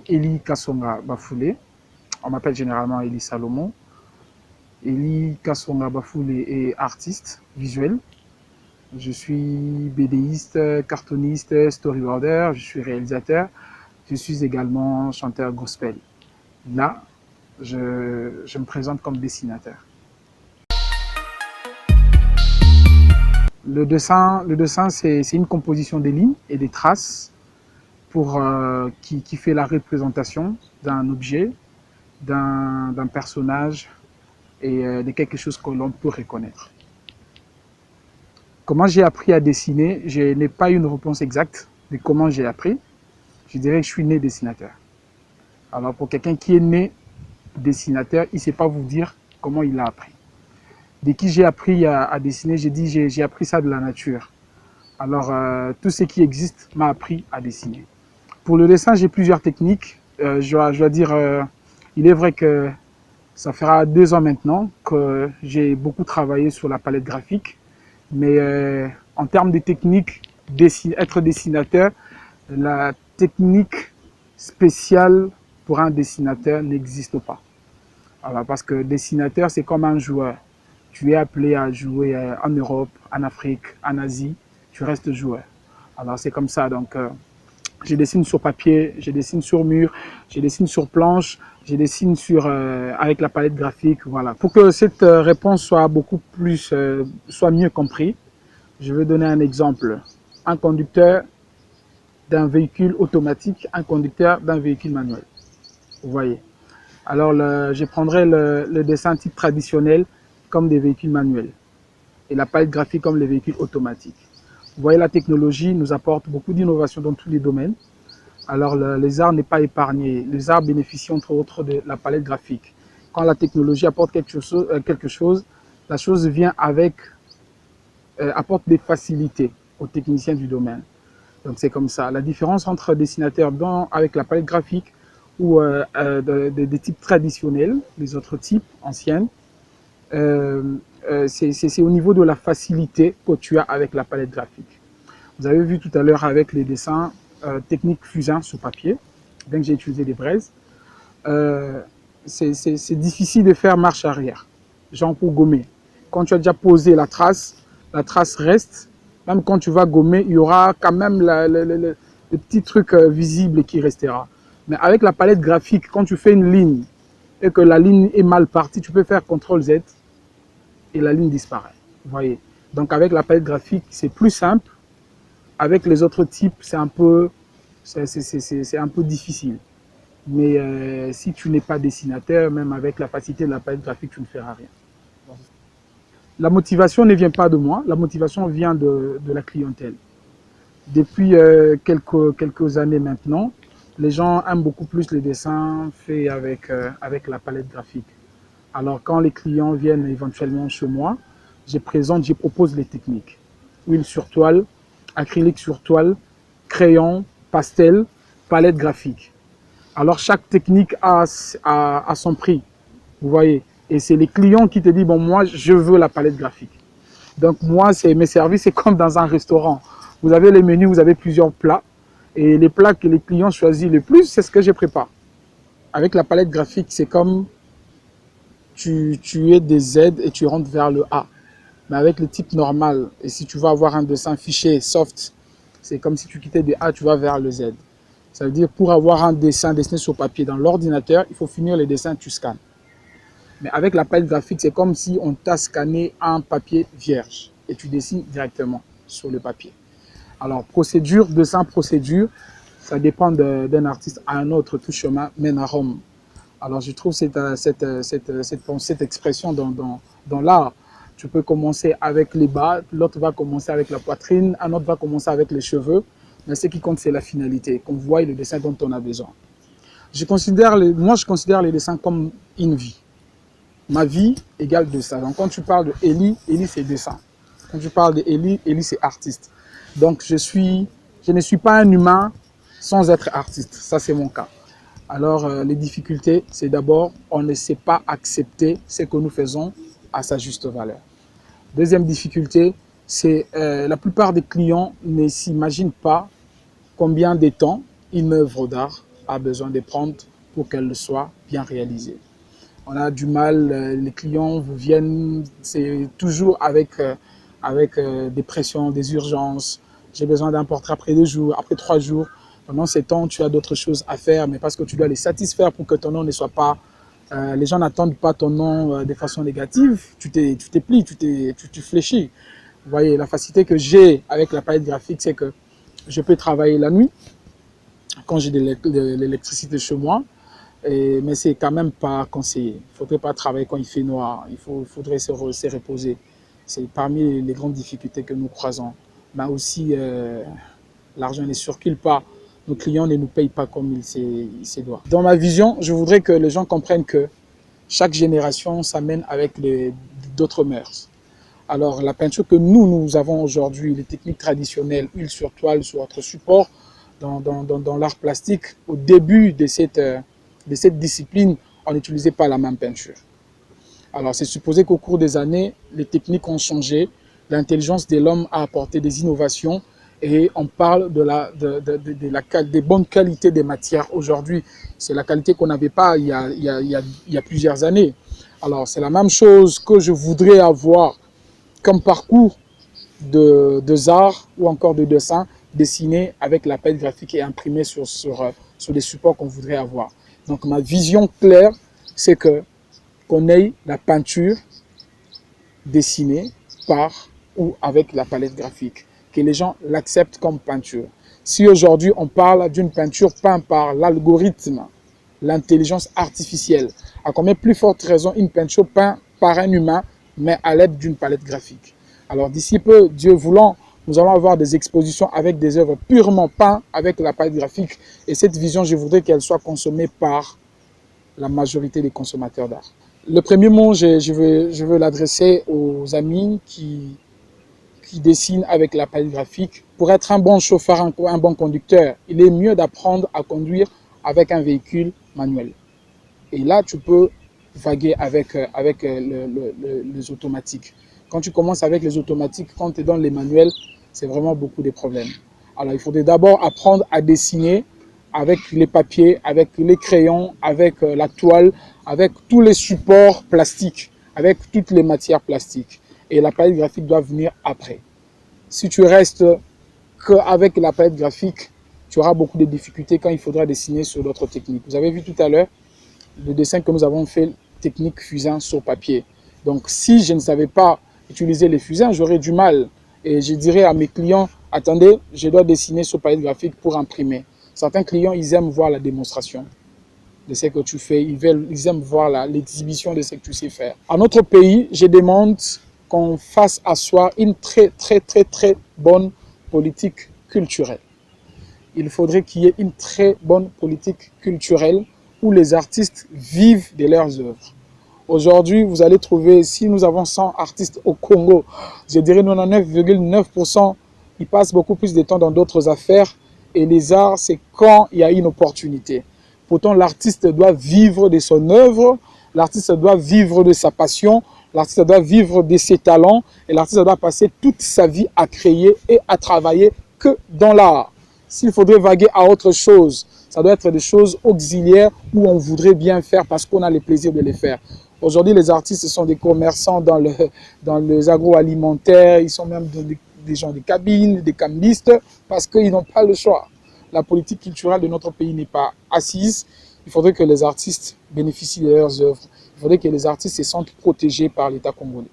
suis Eli Kassonga Bafoulé. On m'appelle généralement Eli Salomon. Eli Kassonga Bafoulé est artiste visuel. Je suis BDiste, cartooniste, storyboarder, je suis réalisateur. Je suis également chanteur gospel. Là, je me présente comme dessinateur. Le dessin c'est une composition des lignes et des traces qui fait la représentation d'un objet, d'un personnage et de quelque chose que l'on peut reconnaître. Comment j'ai appris à dessiner? Je n'ai pas une réponse exacte de comment j'ai appris. Je dirais que je suis né dessinateur. Alors pour quelqu'un qui est né dessinateur, il ne sait pas vous dire comment il a appris. Dès que j'ai appris à dessiner, j'ai appris ça de la nature. Alors tout ce qui existe m'a appris à dessiner. Pour le dessin, j'ai plusieurs techniques. Je dois dire, il est vrai que ça fera 2 ans maintenant que j'ai beaucoup travaillé sur la palette graphique. Mais en termes de technique, être dessinateur, la technique spéciale pour un dessinateur n'existe pas. Alors, parce que dessinateur, c'est comme un joueur. Tu es appelé à jouer en Europe, en Afrique, en Asie, tu restes joueur. Alors c'est comme ça, donc je dessine sur papier, je dessine sur mur, je dessine sur planche, je dessine avec la palette graphique, voilà. Pour que cette réponse soit soit mieux comprise, je vais donner un exemple. Un conducteur d'un véhicule automatique, un conducteur d'un véhicule manuel. Vous voyez. Alors je prendrai le dessin type traditionnel comme des véhicules manuels et la palette graphique comme les véhicules automatiques. Vous voyez, la technologie nous apporte beaucoup d'innovations dans tous les domaines. Alors les arts n'est pas épargné. Les arts bénéficient entre autres de la palette graphique. Quand la technologie apporte quelque chose, la chose vient apporte des facilités aux techniciens du domaine. Donc c'est comme ça. La différence entre dessinateurs avec la palette graphique ou des types traditionnels, les autres types anciennes, c'est au niveau de la facilité que tu as avec la palette graphique. Vous avez vu tout à l'heure avec les dessins techniques fusain sur papier, bien que j'ai utilisé des braises, c'est difficile de faire marche arrière, genre pour gommer. Quand tu as déjà posé la trace reste. Même quand tu vas gommer, il y aura quand même le petit truc visible qui restera. Mais avec la palette graphique, quand tu fais une ligne et que la ligne est mal partie, tu peux faire CTRL-Z et la ligne disparaît. Vous voyez. Donc avec la palette graphique, c'est plus simple. Avec les autres types, c'est un peu difficile. Mais si tu n'es pas dessinateur, même avec la facilité de la palette graphique, tu ne feras rien. La motivation ne vient pas de moi, la motivation vient de la clientèle. Depuis quelques années maintenant, les gens aiment beaucoup plus les dessins faits avec la palette graphique. Alors quand les clients viennent éventuellement chez moi, je propose les techniques. Huile sur toile, acrylique sur toile, crayon, pastel, palette graphique. Alors chaque technique a son prix, vous voyez. Et c'est les clients qui te disent, bon, moi, je veux la palette graphique. Donc, moi, mes services, c'est comme dans un restaurant. Vous avez les menus, vous avez plusieurs plats. Et les plats que les clients choisissent le plus, c'est ce que je prépare. Avec la palette graphique, c'est comme tu es des Z et tu rentres vers le A. Mais avec le type normal, et si tu vas avoir un dessin fichier soft, c'est comme si tu quittais de A, tu vas vers le Z. Ça veut dire, pour avoir un dessin dessiné sur papier dans l'ordinateur, il faut finir les dessins, tu scannes. Mais avec la palette graphique, c'est comme si on t'a scanné un papier vierge et tu dessines directement sur le papier. Alors, dessin, procédure, ça dépend d'un artiste à un autre. Tout chemin mène à Rome. Alors, je trouve cette expression dans l'art. Tu peux commencer avec les bas, l'autre va commencer avec la poitrine, un autre va commencer avec les cheveux. Mais ce qui compte, c'est la finalité, qu'on voit le dessin dont on a besoin. Moi, je considère les dessins comme une vie. Ma vie égale dessin. Donc, quand tu parles de Eli, Eli c'est dessin. Quand tu parles de Eli, Eli c'est artiste. Donc, je ne suis pas un humain sans être artiste. Ça, c'est mon cas. Alors, les difficultés, c'est d'abord, on ne sait pas accepter ce que nous faisons à sa juste valeur. Deuxième difficulté, c'est la plupart des clients ne s'imaginent pas combien de temps une œuvre d'art a besoin de prendre pour qu'elle soit bien réalisée. On a du mal, les clients vous viennent, c'est toujours avec des pressions, des urgences. J'ai besoin d'un portrait après 2 jours, après 3 jours. Pendant ces temps, tu as d'autres choses à faire, mais parce que tu dois les satisfaire pour que ton nom ne soit pas... les gens n'attendent pas ton nom de façon négative. Tu te plies, tu fléchis. Vous voyez, la facilité que j'ai avec la palette graphique, c'est que je peux travailler la nuit quand j'ai de l'électricité chez moi. Mais c'est quand même pas conseillé. Il ne faudrait pas travailler quand il fait noir. Faudrait se reposer. C'est parmi les grandes difficultés que nous croisons. Mais aussi, l'argent ne circule pas. Nos clients ne nous payent pas comme il se doit. Dans ma vision, je voudrais que les gens comprennent que chaque génération s'amène avec d'autres mœurs. Alors, la peinture que nous avons aujourd'hui, les techniques traditionnelles, huile sur toile, sur autre support, dans l'art plastique, au début de cette discipline, on n'utilisait pas la même peinture. Alors, c'est supposé qu'au cours des années, les techniques ont changé, l'intelligence de l'homme a apporté des innovations et on parle des bonnes qualités des matières aujourd'hui. C'est la qualité qu'on n'avait pas il y a plusieurs années. Alors, c'est la même chose que je voudrais avoir comme parcours de arts ou encore de dessin dessiné avec la palette graphique et imprimé sur des supports qu'on voudrait avoir. Donc ma vision claire, c'est qu'on ait la peinture dessinée par ou avec la palette graphique, que les gens l'acceptent comme peinture. Si aujourd'hui on parle d'une peinture peinte par l'algorithme, l'intelligence artificielle, à combien plus forte raison une peinture peinte par un humain, mais à l'aide d'une palette graphique. Alors d'ici peu, Dieu voulant, nous allons avoir des expositions avec des œuvres purement peintes avec la palette graphique. Et cette vision, je voudrais qu'elle soit consommée par la majorité des consommateurs d'art. Le premier mot, je veux l'adresser aux amis qui dessinent avec la palette graphique. Pour être un bon chauffeur, un bon conducteur, il est mieux d'apprendre à conduire avec un véhicule manuel. Et là, tu peux vaguer avec les automatiques. Quand tu commences avec les automatiques, quand tu es dans les manuels, c'est vraiment beaucoup de problèmes. Alors, il faudrait d'abord apprendre à dessiner avec les papiers, avec les crayons, avec la toile, avec tous les supports plastiques, avec toutes les matières plastiques. Et la palette graphique doit venir après. Si tu restes qu'avec la palette graphique, tu auras beaucoup de difficultés quand il faudra dessiner sur d'autres techniques. Vous avez vu tout à l'heure le dessin que nous avons fait, technique fusain sur papier. Donc, si je ne savais pas utiliser les fusains, j'aurais du mal. Et je dirais à mes clients, attendez, je dois dessiner sur palette graphique pour imprimer. Certains clients, ils aiment voir la démonstration de ce que tu fais. Ils aiment voir l'exhibition de ce que tu sais faire. En notre pays, je demande qu'on fasse asseoir une très bonne politique culturelle. Il faudrait qu'il y ait une très bonne politique culturelle où les artistes vivent de leurs œuvres. Aujourd'hui, vous allez trouver, si nous avons 100 artistes au Congo, je dirais 99,9%, ils passent beaucoup plus de temps dans d'autres affaires. Et les arts, c'est quand il y a une opportunité. Pourtant, l'artiste doit vivre de son œuvre, l'artiste doit vivre de sa passion, l'artiste doit vivre de ses talents, et l'artiste doit passer toute sa vie à créer et à travailler que dans l'art. S'il faudrait vaguer à autre chose, ça doit être des choses auxiliaires où on voudrait bien faire parce qu'on a le plaisir de les faire. Aujourd'hui, les artistes sont des commerçants dans les agroalimentaires, ils sont même des gens de cabines, des cambistes, parce qu'ils n'ont pas le choix. La politique culturelle de notre pays n'est pas assise. Il faudrait que les artistes bénéficient de leurs œuvres. Il faudrait que les artistes se sentent protégés par l'État congolais.